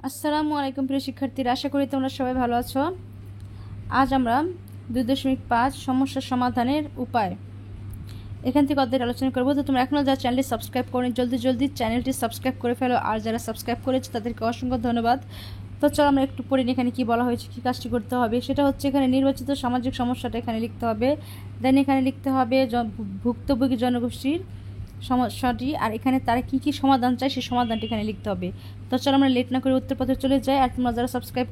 আসসালামু আলাইকুম প্রিয় শিক্ষার্থীরা, আশা করি তোমরা সবাই ভালো আছো। আজ আমরা 2.5 সমস্যার সমাধানের উপায় এখান থেকে অধ্যায় আলোচনা করবো। তো তোমরা এখনও যারা চ্যানেলটি সাবস্ক্রাইব করো, জলদি চ্যানেলটি সাবস্ক্রাইব করে ফেলো, আর যারা সাবস্ক্রাইব করেছে তাদেরকে অসংখ্য ধন্যবাদ। তো চলো আমরা একটু পড়ি এখানে কি বলা হয়েছে, কী কাজটি করতে হবে। সেটা হচ্ছে এখানে নির্বাচিত সামাজিক সমস্যাটা এখানে লিখতে হবে। দেন এখানে লিখতে হবে ভুক্তভোগী জনগোষ্ঠীর সমস্যাটি, আর এখানে তারা কি কি সমাধান চায় সেই সমাধানটি এখানে লিখতে হবে। তো চলো আমরা লেট না করে উত্তরপত্রে চলে যাই। আর তোমরা যারা সাবস্ক্রাইব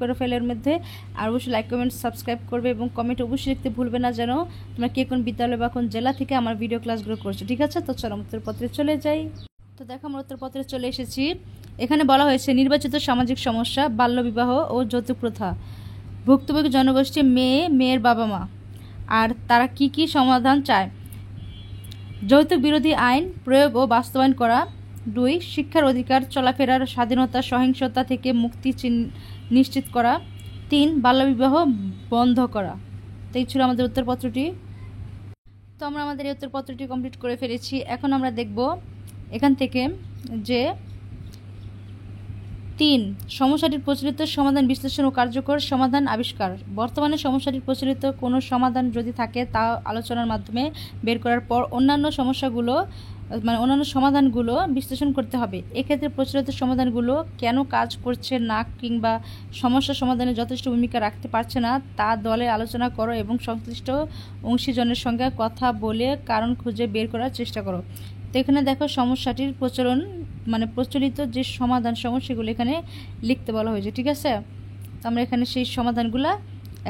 করে ফেলে এর মধ্যে, আর অবশ্যই লাইক কমেন্ট সাবস্ক্রাইব করবে এবং কমেন্ট অবশ্যই লিখতে ভুলবে না যেন তোমরা কে কোন বিদ্যালয় বা কোন জেলা থেকে আমার ভিডিও ক্লাসগুলো করছো, ঠিক আছে। তো চলো উত্তরপত্রে চলে যাই। তো দেখো আমরা উত্তরপত্রে চলে এসেছি। এখানে বলা হয়েছে নির্বাচিত সামাজিক সমস্যা বাল্যবিবাহ ও যৌতুক প্রথা, ভুক্তভোগী জনগোষ্ঠী মেয়ের বাবা মা, আর তারা কি কি সমাধান চায়। যৌতুক বিরোধী আইন প্রয়োগ ও বাস্তবায়ন করা। 2. শিক্ষার অধিকার, চলাফেরার স্বাধীনতা, সহিংসতা থেকে মুক্তি নিশ্চিত করা। 3. বাল্যবিবাহ বন্ধ করা। তো এই ছিল আমাদের উত্তরপত্রটি। তো আমরা আমাদের এই উত্তরপত্রটি কমপ্লিট করে ফেলেছি। এখন আমরা দেখব এখান থেকে যে 3. সমস্যাটির প্রচলিত সমাধান বিশ্লেষণ ও কার্যকর সমাধান আবিষ্কার। বর্তমানে সমস্যাটির প্রচলিত কোনো সমাধান যদি থাকে তা আলোচনার মাধ্যমে বের করার পর অন্যান্য সমাধানগুলো বিশ্লেষণ করতে হবে। এক্ষেত্রে প্রচলিত সমাধানগুলো কেন কাজ করছে না কিংবা সমস্যা সমাধানে যথেষ্ট ভূমিকা রাখতে পারছে না তা দলে আলোচনা করো এবং সংশ্লিষ্ট অংশীজনের সঙ্গে কথা বলে কারণ খুঁজে বের করার চেষ্টা করো। তো এখানে দেখো সমস্যাটির প্রচলিত যে সমাধান সেগুলো এখানে লিখতে বলা হয়েছে, ঠিক আছে। তো আমরা এখানে সেই সমাধানগুলো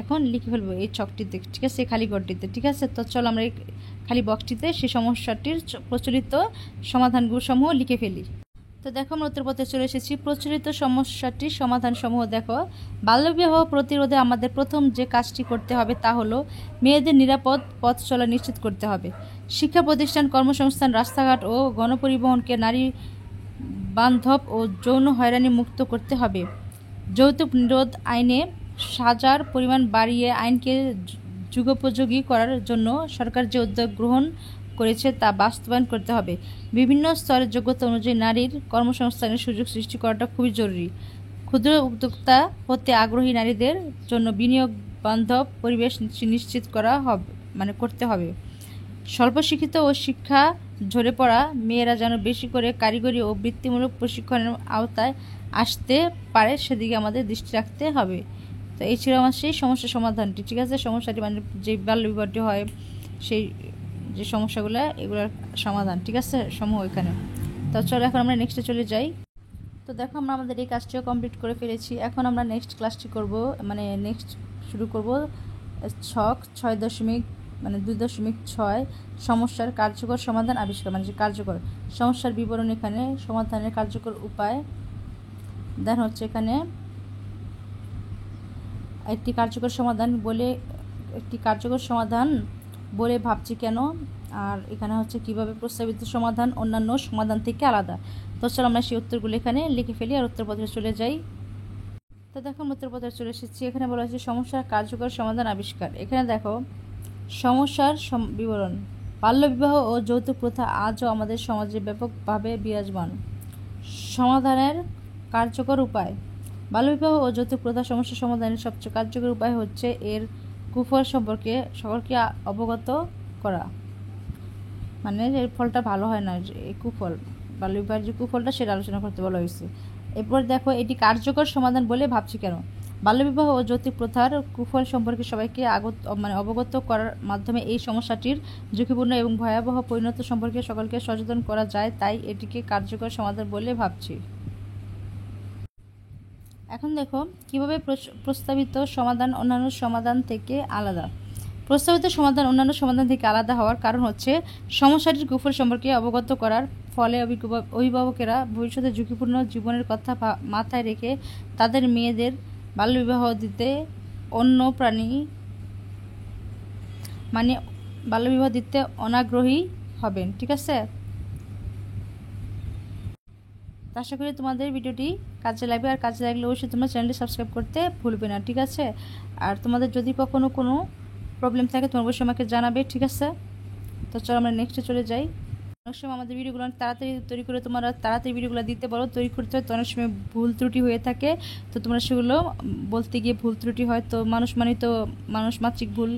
এখন লিখে ফেলবো এই ছকটিতে, ঠিক আছে, খালি ঘরটিতে, ঠিক আছে। তো চলো আমরা এই খালি বক্সটিতে সেই সমস্যাটির প্রচলিত সমাধানগুলো সমূহ লিখে ফেলি। তো দেখো আমরা উত্তরপত্রে চলে এসেছি। প্রচলিত সমস্যাটির সমাধানসমূহ দেখো। বাল্যবিবাহ প্রতিরোধে আমাদের প্রথম যে কাজটি করতে হবে তা হলো মেয়েদের নিরাপদ পথ চলা নিশ্চিত করতে হবে। শিক্ষা প্রতিষ্ঠান, কর্মসংস্থান, রাস্তাঘাট ও গণপরিবহনকে নারী বান্ধব ও যৌন হয়রানি মুক্ত করতে হবে। যৌতুক নিরোধ আইনে সাজার পরিমাণ বাড়িয়ে আইনকে যুগোপযোগী করার জন্য সরকার যে উদ্যোগ গ্রহণ করেছে তা বাস্তবায়ন করতে হবে। বিভিন্ন স্তরের যোগ্যতা অনুযায়ী নারীর কর্মসংস্থানের সুযোগ সৃষ্টি করাটা খুবই জরুরি। ক্ষুদ্র উদ্যোক্তা হতে আগ্রহী নারীদের জন্য বিনিয়োগ বান্ধব পরিবেশ নিশ্চিত করতে হবে। স্বল্প শিক্ষিত ও শিক্ষা ঝরে পড়া মেয়েরা যেন বেশি করে কারিগরি ও বৃত্তিমূলক প্রশিক্ষণের আওতায় আসতে পারে সেদিকে আমাদের দৃষ্টি রাখতে হবে। তো এই ছিল আমার সেই সমস্যার সমাধানটি, ঠিক আছে। সমস্যাটি যে বাল্যবিবাহটি হয় সেই যে সমস্যাগুলো এগুলোর সমাধান, ঠিক আছে, সমূহ এখানে। তো চলো এখন আমরা নেক্সটে চলে যাই। তো দেখো আমরা আমাদের এই কাজটিও কমপ্লিট করে ফেলেছি। এখন আমরা নেক্সট ক্লাসটি করব, নেক্সট শুরু করব ছক 2.6 সমস্যার কার্যকর সমাধান আবিষ্কার, যে কার্যকর সমস্যার বিবরণ, এখানে সমাধানের কার্যকর উপায় দেন হচ্ছে। এখানে একটি কার্যকর সমাধান বলে ভাবছি কেন, আর এখানে হচ্ছে কিভাবে প্রস্তাবিত সমাধান অন্যান্য সমাধান থেকে আলাদা। তো চলো আমরা সেই উত্তরগুলো এখানে লিখে ফেলি আর উত্তরপত্রে চলে যাই। তো দেখো উত্তরপত্রে চলে এসেছি। এখানে বলা হয়েছে সমস্যার কার্যকর সমাধান আবিষ্কার। এখানে দেখো সমস্যার বিবরণ। বাল্যবিবাহ ও যৌতুক প্রথা আজও আমাদের সমাজে ব্যাপকভাবে বিরাজমান। সমাধানের কার্যকর উপায়। বাল্যবিবাহ ও যৌতুক প্রথা সমস্যা সমাধানের সবচেয়ে কার্যকর উপায় হচ্ছে এর কুফল সম্পর্কে সকলকে অবগত করা, এর ফলটা ভালো হয় না, এই কুফল, বাল্যবিবাহের যে কুফলটা সেটা আলোচনা করতে বলা হয়েছে। এরপর দেখো এটি কার্যকর সমাধান বলে ভাবছি কেন। বাল্যবিবাহ ও যৌতুক প্রথার কুফল সম্পর্কে সবাইকে অবগত করার মাধ্যমে এই সমস্যাটির ঝুঁকিপূর্ণ এবং ভয়াবহ পরিণতি সম্পর্কে সকলকে সচেতন করা যায়, তাই এটিকে কার্যকর সমাধান বলে ভাবছি। এখন দেখো কিভাবে প্রস্তাবিত সমাধান অন্যান্য সমাধান থেকে আলাদা। প্রস্তাবিত সমাধান অন্যান্য সমাধান থেকে আলাদা হওয়ার কারণ হচ্ছে সমস্যাটির কুফল সম্পর্কে অবগত করার ফলে অভিভাবকেরা ভবিষ্যতে ঝুঁকিপূর্ণ জীবনের কথা মাথায় রেখে তাদের মেয়েদের বাল্যবিবাহ দিতে অনাগ্রহী হবেন, ঠিক আছে। আশা করি তোমাদের ভিডিওটি কাজে লাগবে, আর কাজে লাগলে অবশ্যই তোমরা চ্যানেলটি সাবস্ক্রাইব করতে ভুলবে না, ঠিক আছে। আর তোমাদের যদি কখনো কোনো প্রবলেম থাকে তোমরা অবশ্যই আমাকে জানাবে, ঠিক আছে। তো চলো আমরা নেক্সটে চলে যাই। অনেক সময় আমাদের ভিডিওগুলো অনেক তাড়াতাড়ি তৈরি করে তোমরা তাড়াতাড়ি ভিডিওগুলো দিতে পারো, তৈরি করতে হয়, তো অনেক সময় ভুল ত্রুটি হয়ে থাকে। তো তোমরা সেগুলো বলতে গিয়ে ভুল ত্রুটি হয়, তো মানুষ মানে তো মানুষ মাত্রিক ভুল,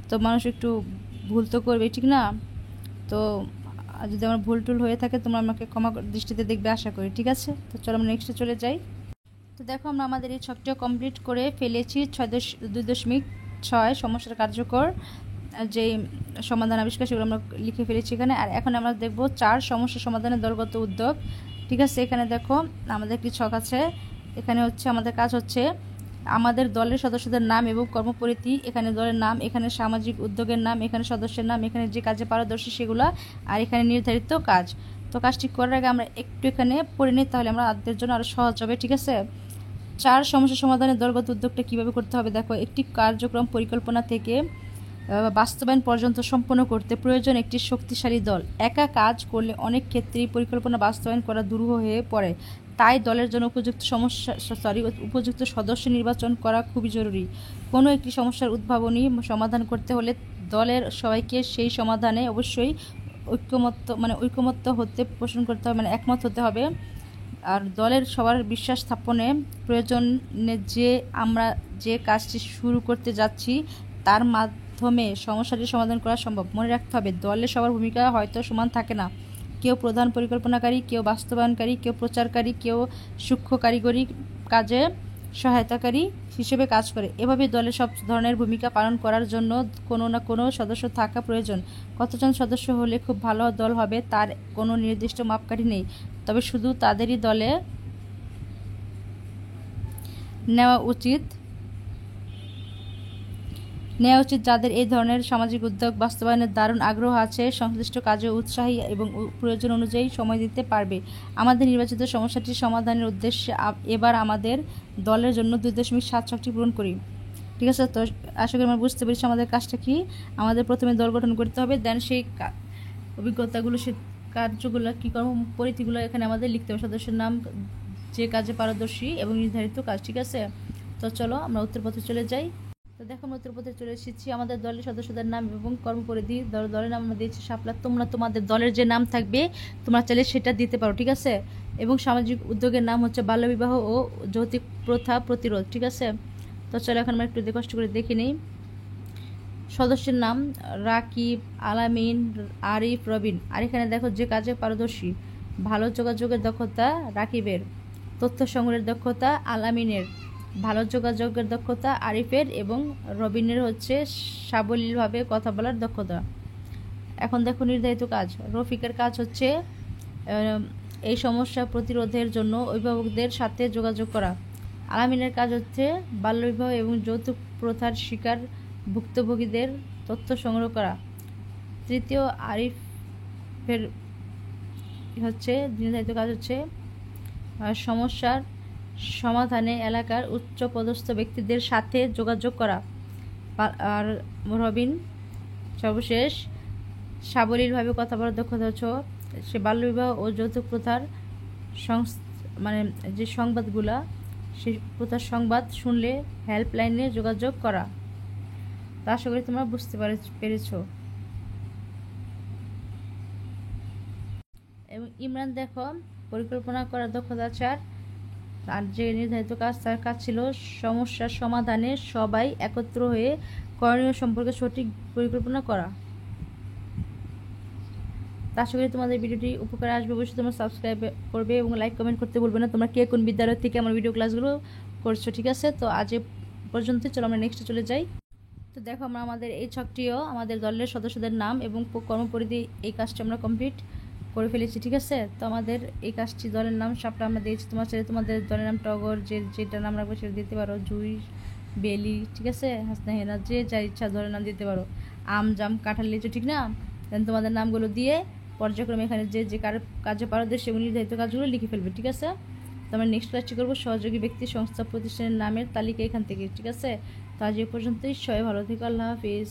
তো মানুষ একটু ভুল তো করবে, ঠিক না? তো যদি আমার ভুল টুল হয়ে থাকে তোমরা আমাকে ক্ষমা দৃষ্টিতে দেখবে আশা করি, ঠিক আছে? তো চলো আমরা নেক্সটে চলে যাই। তো দেখো আমরা আমাদের এই ছকটিও কমপ্লিট করে ফেলেছি। 2.6 সমস্যার কার্যকর যে সমাধান আবিষ্কার সেগুলো আমরা লিখে ফেলেছি এখানে। আর এখন আমরা দেখব 4 সমস্যা সমাধানের দলগত উদ্যোগ, ঠিক আছে? এখানে দেখো আমাদের একটি ছক আছে, এখানে হচ্ছে আমাদের কাজ হচ্ছে আমাদের দলের সদস্যদের নাম এবং কর্মপরিধি, এখানে দলের নাম, এখানে সামাজিক উদ্যোগের নাম, এখানে সদস্যের নাম, এখানে যে কাজে পারদর্শী সেগুলো, আর এখানে নির্ধারিত কাজ। তো কাজটি করার আগে আমরা একটু এখানে পড়ে নিই, তাহলে আমরা আদের জন্য আরও সহজ হবে, ঠিক আছে? 4 সমস্যা সমাধানের দলগত উদ্যোগটা কীভাবে করতে হবে দেখো। একটি কার্যক্রম পরিকল্পনা থেকে বাস্তবায়ন পর্যন্ত সম্পন্ন করতে প্রয়োজন একটি শক্তিশালী দল। একা কাজ করলে অনেক ক্ষেত্রেই পরিকল্পনা বাস্তবায়ন করা দুরূহ হয়ে পড়ে, তাই দলের জন্য উপযুক্ত সদস্য নির্বাচন করা খুবই জরুরি। কোনো একটি সমস্যার উদ্ভাবনী সমাধান করতে হলে দলের সবাইকে সেই সমাধানে অবশ্যই ঐকমত্য হতে পোষণ করতে হবে, মানে একমত হতে হবে। আর দলের সবার বিশ্বাস স্থাপনে প্রয়োজনে যে আমরা যে কাজটি শুরু করতে যাচ্ছি তার মাধ্যমে সমস্যাটির সমাধান করা সম্ভব। মনে রাখতে হবে দলের সবার ভূমিকা হয়তো সমান থাকে না, কেউ প্রধান পরিকল্পনাকারী, কেউ বাস্তবায়নকারী, কেউ প্রচারকারী, কেউ সূক্ষ্ম কারিগরি কাজে সহায়তাকারী হিসেবে কাজ করে। এভাবে দলের সব ধরনের ভূমিকা পালন করার জন্য কোনো না কোনো সদস্য থাকা প্রয়োজন। কতজন সদস্য হলে খুব ভালো দল হবে তার কোনো নির্দিষ্ট মাপকাঠি নেই, তবে শুধু তাদেরই দলে নেওয়া উচিত যাদের এই ধরনের সামাজিক উদ্যোগ বাস্তবায়নের দারুণ আগ্রহ আছে, সংশ্লিষ্ট কাজে উৎসাহী এবং প্রয়োজন অনুযায়ী সময় দিতে পারবে। আমাদের নির্বাচিত সমস্যাটি সমাধানের উদ্দেশ্যে এবার আমাদের দলের জন্য 2.7 ছকটি পূরণ করি, ঠিক আছে? তো আশা করি আমরা বুঝতে পেরেছি আমাদের কাজটা কি। আমাদের প্রথমে দল গঠন করতে হবে, দেন সেই অভিজ্ঞতাগুলো, সেই কার্যগুলো কী কর্মপরিধিগুলো এখানে আমাদের লিখতে হবে, সদস্যের নাম, যে কাজে পারদর্শী এবং নির্ধারিত কাজ, ঠিক আছে? তো চলো আমরা উত্তরপত্রে চলে যাই। তো দেখো আমরা উত্তরপত্রে চলে এসেছি। আমাদের দলের সদস্যদের নাম এবং কর্মপরিধি, দলের নাম আমরা দিয়েছি শাপলা। তোমরা তোমাদের দলের যে নাম থাকবে তোমরা চাইলে সেটা দিতে পারো, ঠিক আছে? এবং সামাজিক উদ্যোগের নাম হচ্ছে বাল্যবিবাহ ও যৌতুক প্রথা প্রতিরোধ, ঠিক আছে? তো চলো এখন আমরা একটু কষ্ট করে দেখে নিই। সদস্যের নাম রাকিব, আলামিন, আরিফ, রবিন। আর এখানে দেখো যে কাজে পারদর্শী, ভালো যোগাযোগের দক্ষতা রাকিবের, তথ্য সংগ্রহের দক্ষতা আলামিনের, ভালো যোগাযোগের দক্ষতা আরিফের, এবং রবিনের হচ্ছে সাবলীলভাবে কথা বলার দক্ষতা। এখন দেখো নির্ধারিত কাজ। রফিকের কাজ হচ্ছে এই সমস্যা প্রতিরোধের জন্য অভিভাবকদের সাথে যোগাযোগ করা। আলামিনের কাজ হচ্ছে বাল্যবিবাহ এবং যৌতুক প্রথার শিকার ভুক্তভোগীদের তথ্য সংগ্রহ করা। তৃতীয় আরিফের হচ্ছে নির্ধারিত কাজ হচ্ছে সমস্যার সমাধানে এলাকার উচ্চপদস্থ ব্যক্তিদের সাথে যোগাযোগ করা। আর রবিন সর্বশেষ সাবলীলভাবে কথা বলার দক্ষতা হচ্ছে সে বাল্যবিবাহ ও যৌতুক প্রথার যে সংবাদগুলা, সেই প্রথার সংবাদ শুনলে হেল্পলাইনে যোগাযোগ করা। তা আশা করি তোমরা বুঝতে পেরেছো। এবং ইমরান দেখো পরিকল্পনা করার দক্ষতা আছে, আর যে নির্ধারিত কাজ তার কাজ ছিল সমস্যার সমাধানে সবাই একত্র হয়ে করণীয় সম্পর্কে সঠিক পরিকল্পনা করা। আশা করি তোমাদের ভিডিওটি উপকারে আসবে। অবশ্যই তোমরা সাবস্ক্রাইব করবে এবং লাইক কমেন্ট করতে বলবে না তোমরা কে কোন বিদ্যালয় থেকে আমার ভিডিও ক্লাসগুলো করছো, ঠিক আছে? তো আজ পর্যন্ত, চলো আমরা নেক্সটে চলে যাই। তো দেখো আমরা আমাদের এই ছকটিও আমাদের দলের সদস্যদের নাম এবং কর্মপরিধি এই কাজটি আমরা কমপ্লিট করে ফেলেছি, ঠিক আছে? তো আমাদের এই কাজটি দলের নাম সাপটা আমরা দিয়েছি। তোমার চাইলে তোমাদের দলের নাম টগর, যেটা নাম রাখবে সেটা দিতে পারো, জুই, বেলি, ঠিক আছে? হাসনা, হেনা, যে যার ইচ্ছা দলের নাম দিতে পারো, আম, জাম, কাঁঠাল, লিচু, ঠিক না? দেন তোমাদের নামগুলো দিয়ে পর্যায়ক্রমে এখানে যে যে কাজে পারদর্শী এবং নির্ধারিত কাজগুলো লিখে ফেলবে, ঠিক আছে? তো আমরা নেক্সট ক্লাসটি করবো সহযোগী ব্যক্তি, সংস্থা, প্রতিষ্ঠানের নামের তালিকা এখান থেকে, ঠিক আছে? তো আজ এই পর্যন্তই। সবাই ভালো থেকো। আল্লাহ হাফিজ।